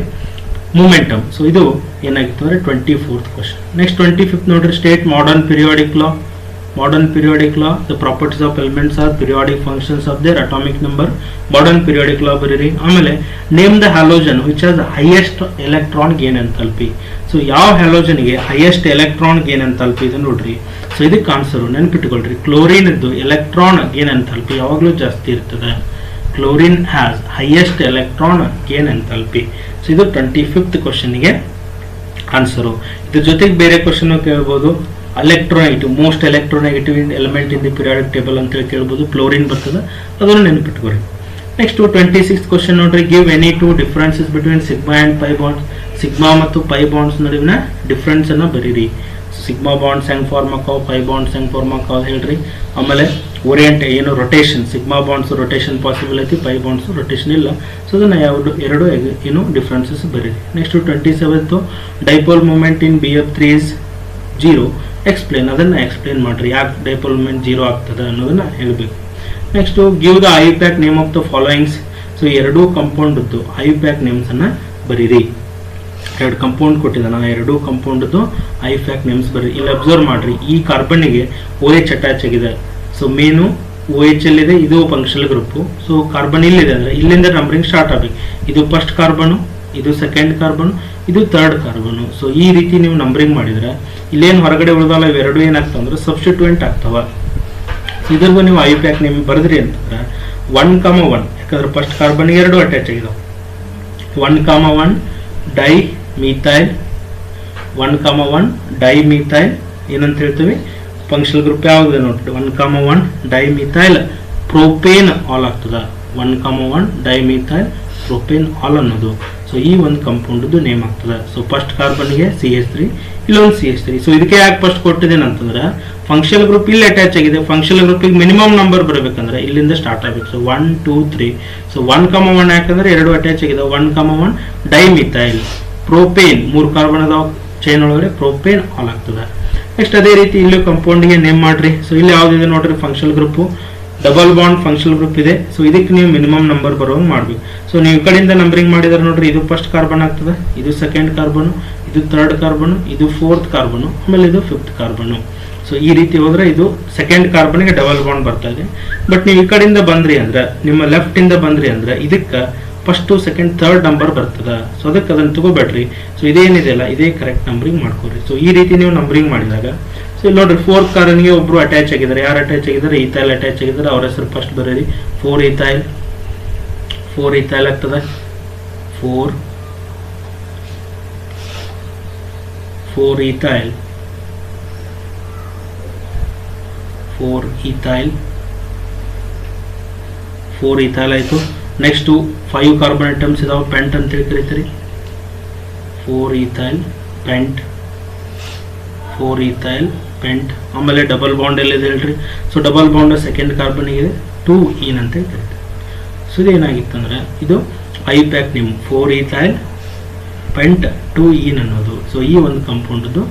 momentum. So ಇದು ಏನಾಗಿತ್ತು ಅಂದ್ರೆ 24th question. Next 25th ನೋಡ್ರಿ. State modern periodic law. The properties of elements are periodic functions of their atomic number. Modern periodic law ಬರೀರಿ. ಆಮೇಲೆ name the halogen which has highest electron gain enthalpy. So ಯಾವ ಹ್ಯಾಲೋಜನ್ಗೆ highest electron gain enthalpy ಇದೆ ನೋಡ್ರಿ. So ಇದಕ್ಕೆ answer ನೆನ್ಪಿಟ್ಕೊಳ್ರಿ. Chlorine ಇದ್ದು electron gain enthalpy ಯಾವಾಗಲೂ ಜಾಸ್ತಿ ಇರ್ತದೆ. Chlorine has highest electron gain enthalpy. So ಇದು 25th ಕ್ವಶನ್ಗೆ ಆನ್ಸರು. ಇದ್ರ ಜೊತೆಗೆ ಬೇರೆ ಕ್ವಶನ್ ಕೇಳ್ಬೋದು. Electronegative, most electronegative element in the periodic table ಅಂತೇಳಿ ಕೇಳ್ಬೋದು. ಕ್ಲೋರಿನ್ ಬರ್ತದೆ, ಅದನ್ನು ನೆನ್ಪಿಟ್ಕೊಳ್ರಿ. ನೆಕ್ಸ್ಟ್ 26th ಕ್ವಶನ್ ನೋಡ್ರಿ. Give any 2 differences between sigma and pi bonds. Sigma ಮತ್ತು ಪೈ ಬಾಂಡ್ಸ್ ನಡುವಿನ ಡಿಫ್ರೆನ್ಸ್ ಅನ್ನ ಬರೀರಿ. ಸಿಗ್ಮಾ ಬಾಂಡ್ಸ್ ಹೆಂಗ್ ಫಾರ್ಮ್ ಆಕಾವ್, ಪೈ ಬಾಂಡ್ಸ್ ಹೆಂಗ್ ಫಾರ್ಮ್ ಆಕಾವ್ ಹೇಳ್ರಿ. ಆಮೇಲೆ ಓರಿಯೆಂಟ್ ಏನು rotation, sigma bonds rotation possible ಐತಿ, ಪೈ ಬಾಂಡ್ಸ್ ರೊಟೇಷನ್ ಇಲ್ಲ. ಸೊ ಅದನ್ನ ಎರಡು ಏನು ಡಿಫ್ರೆನ್ಸಸ್ ಬರೀರಿ. Next 27th dipole moment in BF3 is 0. Explain, ಅದನ್ನ ಎಕ್ಸ್ಪ್ಲೇನ್ ಮಾಡ್ರಿ. ಯಾಕೆ ಡೈಪೋಲ್ ಮೂಮೆಂಟ್ 0 ಆಗ್ತದೆ ಅನ್ನೋದನ್ನ ಹೇಳ್ಬೇಕು. Next give the IUPAC name of the followings. So ಎರಡೂ ಕಂಪೌಂಡ್ ಐಪ್ಯಾಕ್ ನೇಮ್ಸ್ ಅನ್ನ ಬರೀರಿ. 2 ಕಂಪೌಂಡ್ ಕೊಟ್ಟಿದ್ದಾನ, 2 ಕಂಪೌಂಡ್ ಐಪ್ಯಾಕ್ ನೇಮ್ಸ್ ಬರೀರಿ. ಇಲ್ಲಿ ಅಬ್ಸರ್ವ್ ಮಾಡ್ರಿ, ಈ ಕಾರ್ಬನ್ಗೆ OH ಅಟ್ಯಾಚ್ ಆಗಿದೆ. ಸೊ ಮೇನು OH ಅಲ್ಲಿದೆ, ಇದು ಫಂಕ್ಷನಲ್ ಗ್ರೂಪ್. ಸೊ ಕಾರ್ಬನ್ ಇಲ್ಲಿದೆ ಅಂದ್ರೆ ಇಲ್ಲಿಂದ ನಂಬರಿಂಗ್ ಸ್ಟಾರ್ಟ್ ಆಗಬೇಕು. ಇದು ಫಸ್ಟ್ ಕಾರ್ಬನ್, ಇದು ಸೆಕೆಂಡ್ ಕಾರ್ಬನ್, ಇದು ಥರ್ಡ್ ಕಾರ್ಬನ್. ಸೊ ಈ ರೀತಿ ನೀವು ನಂಬರಿಂಗ್ ಮಾಡಿದ್ರೆ ಇಲ್ಲೇನು ಹೊರಗಡೆ ಉಳಿದಲ್ಲ ಇವೆರಡು ಏನಾಗ್ತಾವ ಅಂದ್ರೆ ಸಬ್ಸ್ಟಿಟ್ಯೂಯೆಂಟ್ ಆಗ್ತಾವ. ಇದರಿಗೂ ನೀವು ಐಪ್ಯಾಕ್ ನೇಮ್ ಬರೆದ್ರಿ ಅಂತಂದ್ರೆ 1,1, ಯಾಕಂದ್ರೆ ಫಸ್ಟ್ ಕಾರ್ಬನ್ 2 ಅಟ್ಯಾಚ್ ಆಗಿದಾವ. 1,1 ಡೈ ಮಿಥೈಲ್, 1,1 ಡೈ ಮಿಥೈಲ್ ಏನಂತ ಹೇಳ್ತೀವಿ, ಫಂಕ್ಷನಲ್ ಗ್ರೂಪ್ ಯಾವ್ದು ನೋಡ್ರಿ. 1,1 ಡೈ ಮಿಥೈಲ್ ಪ್ರೋಪೇನ್ ಆಲ್ ಆಗ್ತದ. 1,1 ಡೈ ಮಿಥೈಲ್ ಪ್ರೋಪೇನ್ ಆಲ್ ಅನ್ನೋದು. ಸೊ ಈ ಒಂದು ಕಂಪೌಂಡ್ ನೇಮ್ ಆಗ್ತದೆ. ಸೊ ಫಸ್ಟ್ ಕಾರ್ಬನ್ಗೆ CH3, ಇಲ್ಲೊಂದು CH3. ಸೊ ಇದಕ್ಕೆ ಯಾಕೆ ಫಸ್ಟ್ ಕೊಟ್ಟಿದ್ದೇನೆ ಅಂತಂದ್ರೆ ಫಂಕ್ಷನಲ್ ಗ್ರೂಪ್ ಇಲ್ಲಿ ಅಟ್ಯಾಚ್ ಆಗಿದೆ. ಫಂಕ್ಷನಲ್ ಗ್ರೂಪಿಗೆ ಮಿನಿಮಮ್ ನಂಬರ್ ಬರಬೇಕಂದ್ರೆ ಇಲ್ಲಿಂದ ಸ್ಟಾರ್ಟ್ ಆಗಬೇಕು. ಸೊ 1, 2, 3. ಸೊ 1,1 ಯಾಕಂದ್ರೆ 2 ಅಟ್ಯಾಚ್ ಆಗಿದೆ. 1,1 ಡೈ ಮಿಥೈಲ್ ಪ್ರೋಪೇನ್, 3 ಕಾರ್ಬನ್ ಅದಾವ ಚೈನ್ ಒಳಗಡೆ, ಪ್ರೋಪೇನ್ ಆಲ್ ಆಗ್ತದೆ. ನೆಕ್ಸ್ಟ್ ಅದೇ ರೀತಿ ಇಲ್ಲಿ ಕಂಪೌಂಡ್ಗೆ ನೇಮ್ ಮಾಡ್ರಿ. ಸೊ ಇಲ್ಲಿ ಯಾವ್ದಿದೆ ನೋಡ್ರಿ functional group double bond functional group ಇದೆ. ಸೊ ಇದಕ್ಕೆ ನೀವು ಮಿನಿಮಮ್ ನಂಬರ್ ಬರೋಂಗ್ ಮಾಡ್ಬೇಕು. ಸೊ ನೀವು ಈ ಕಡೆಯಿಂದ ನಂಬರಿಂಗ್ ಮಾಡಿದ್ರೆ ನೋಡ್ರಿ, ಇದು ಫಸ್ಟ್ ಕಾರ್ಬನ್ ಆಗ್ತದೆ, ಇದು ಸೆಕೆಂಡ್ ಕಾರ್ಬನ್, ಇದು ಥರ್ಡ್ ಕಾರ್ಬನ್, ಇದು ಫೋರ್ತ್ ಕಾರ್ಬನ್, ಆಮೇಲೆ ಇದು ಫಿಫ್ತ್ ಕಾರ್ಬನ್. ಸೊ ಈ ರೀತಿ ಹೋದ್ರೆ ಇದು ಸೆಕೆಂಡ್ ಕಾರ್ಬನ್ಗೆ ಡಬಲ್ ಬಾಂಡ್ ಬರ್ತಾ ಇದೆ. ಬಟ್ ನೀವು ಈ ಕಡೆಯಿಂದ ಬಂದ್ರಿ ಅಂದ್ರೆ, ನಿಮ್ಮ ಲೆಫ್ಟ್ ಇಂದ ಬಂದ್ರಿ ಅಂದ್ರೆ ಇದಕ್ಕೆ ಫಸ್ಟ್ ಸೆಕೆಂಡ್ ಥರ್ಡ್ ನಂಬರ್ ಬರ್ತದ. ಸೊ ಅದಕ್ಕೆ ಅದನ್ನ ತಗೋಬೇಡ್ರಿ. ಸೊ ಇದೇನಿದೆಯಲ್ಲ ಇದೇ ಕರೆಕ್ಟ್ ನಂಬರಿಂಗ್ ಮಾಡ್ಕೊರಿ. ಸೊ ಈ ರೀತಿ ನೀವು ನಂಬರಿಂಗ್ ಮಾಡಿದಾಗ, ಸೊ ಇಲ್ಲಿ ನೋಡ್ರಿ, ಫೋರ್ತ್ ಕಾರ್ಬನ್ಗೆ ಒಬ್ರು ಅಟ್ಯಾಚ್ ಆಗಿದ್ದಾರೆ. ಯಾರು ಅಟ್ಯಾಚ್ ಆಗಿದ್ದಾರೆ? ಈಥೈಲ್ ಅಟ್ಯಾಚ್ ಆಗಿದ್ದಾರೆ. ಅವ್ರ ಹೆಸರು ಫಸ್ಟ್ ಬರೀರಿ, 4 ಈಥೈಲ್. 4 ಈಥೈಲ್ ಆಗ್ತದೆ. 4 ಈಥೈಲ್, 4 ಈಥೈಲ್, 4 ಈಥೈಲ್ ಆಯ್ತು. ನೆಕ್ಸ್ಟ್ 5 ಕಾರ್ಬನ್ ಐಟಮ್ಸ್ ಇದಾವೆ, ಪೆಂಟ್ ಅಂತ ಹೇಳಿ ಕರೀತೀರಿ. 4 ಈಥೈಲ್ ಪೆಂಟ್, 4 ಈಥೈಲ್ ಪೆಂಟ್. ಆಮೇಲೆ ಡಬಲ್ ಬಾಂಡ್ ಎಲ್ಲಿದೆ ಹೇಳ್ರಿ? So double bond second carbon ಇದೆ, 2 ಈನ್ ಅಂತ ಹೇಳ್ತಾರೆ. ಸೊ ಇದೇನಾಗಿತ್ತಂದ್ರೆ ಇದು ಐಪ್ಯಾಕ್ ನೇಮ್, 4 ಈಥೈಲ್ ಪೆಂಟ್ 2 ಈನ್ ಅನ್ನೋದು. ಸೊ ಈ ಒಂದು ಕಂಪೌಂಡ್ದು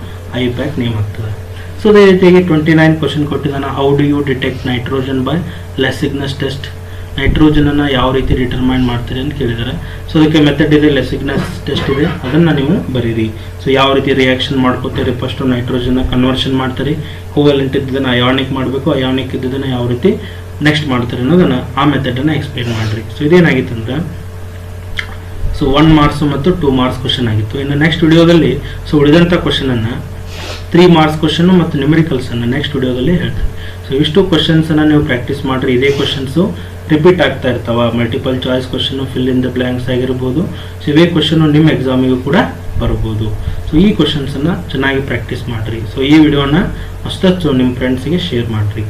ಐಪ್ಯಾಕ್ ನೇಮ್ ಆಗ್ತದೆ. ಸೊ ಅದೇ ರೀತಿಯಾಗಿ 29 ಕ್ವಶನ್ ಕೊಟ್ಟಿದ್ದಾನೆ. How do you detect nitrogen by Lassaigne's test? Nitrogen ಅನ್ನ ಯಾವ ರೀತಿ ಡಿಟರ್ಮೈನ್ ಮಾಡ್ತೀರಿ ಅಂತ ಕೇಳಿದ್ದಾರೆ. ಸೊ ಅದಕ್ಕೆ ಮೆಥಡ್ ಇದೆ, ಲೆಸಿಗ್ನಸ್ ಟೆಸ್ಟ್ ಇದೆ, ಅದನ್ನ ನೀವು ಬರೀರಿ. ಸೊ ಯಾವ ರೀತಿ ರಿಯಾಕ್ಷನ್ ಮಾಡ್ಕೋತೀರಿ? ಫಸ್ಟ್ ನೈಟ್ರೋಜನ್ ಕನ್ವರ್ಷನ್ ಮಾಡ್ತೀರಿ, ಕೋವೆಲೆಂಟ್ ಇದ್ದದನ್ನ ಅಯಾನಿಕ್ ಮಾಡಬೇಕು, ಅಯಾನಿಕ್ ಇದ್ದದನ್ನ ಯಾವ ರೀತಿ ನೆಕ್ಸ್ಟ್ ಮಾಡ್ತಾರೆ ಅನ್ನೋದನ್ನ ಆ ಮೆಥಡ್ ಅನ್ನ ಎಕ್ಸ್ಪ್ಲೇನ್ ಮಾಡ್ರಿ. ಸೊ ಇದೇನಾಗಿತ್ತು ಅಂದ್ರೆ, ಸೊ 1 ಮಾರ್ಕ್ಸ್ ಮತ್ತು 2 ಮಾರ್ಕ್ಸ್ ಕ್ವಶನ್ ಆಗಿತ್ತು. ಇನ್ನು ನೆಕ್ಸ್ಟ್ ವಿಡಿಯೋದಲ್ಲಿ ಸೊ ಉಳಿದಂಥ ಕ್ವಶನ್ ಅನ್ನ 3 ಮಾರ್ಕ್ಸ್ ಕ್ವಶನ್ ಮತ್ತು ನ್ಯೂಮರಿಕಲ್ಸ್ ಅನ್ನ ನೆಕ್ಸ್ಟ್ ವಿಡಿಯೋದಲ್ಲಿ ಹೇಳ್ತಾರೆ. ಸೊ ಇಷ್ಟು ಕ್ವಶನ್ಸ್ ಅನ್ನ ನೀವು ಪ್ರಾಕ್ಟೀಸ್ ಮಾಡ್ರಿ. ಇದೇ ಕ್ವಶನ್ಸ್ ರಿಪೀಟ್ ಆಗ್ತಾ ಇರ್ತಾವ. Multiple choice question, fill in the blanks ಆಗಿರ್ಬೋದು. ಸೊ ಇವೇ ಕ್ವಶನ್ ನಿಮ್ಮ ಎಕ್ಸಾಮಿಗೂ ಕೂಡ ಬರ್ಬೋದು. ಸೊ ಈ ಕ್ವಶನ್ಸ್ ಅನ್ನ ಚೆನ್ನಾಗಿ ಪ್ರಾಕ್ಟೀಸ್ ಮಾಡ್ರಿ. ಸೊ ಈ ವಿಡಿಯೋನ ಅಷ್ಟೊತ್ತು ನಿಮ್ಮ ಫ್ರೆಂಡ್ಸ್ಗೆ ಶೇರ್ ಮಾಡ್ರಿ.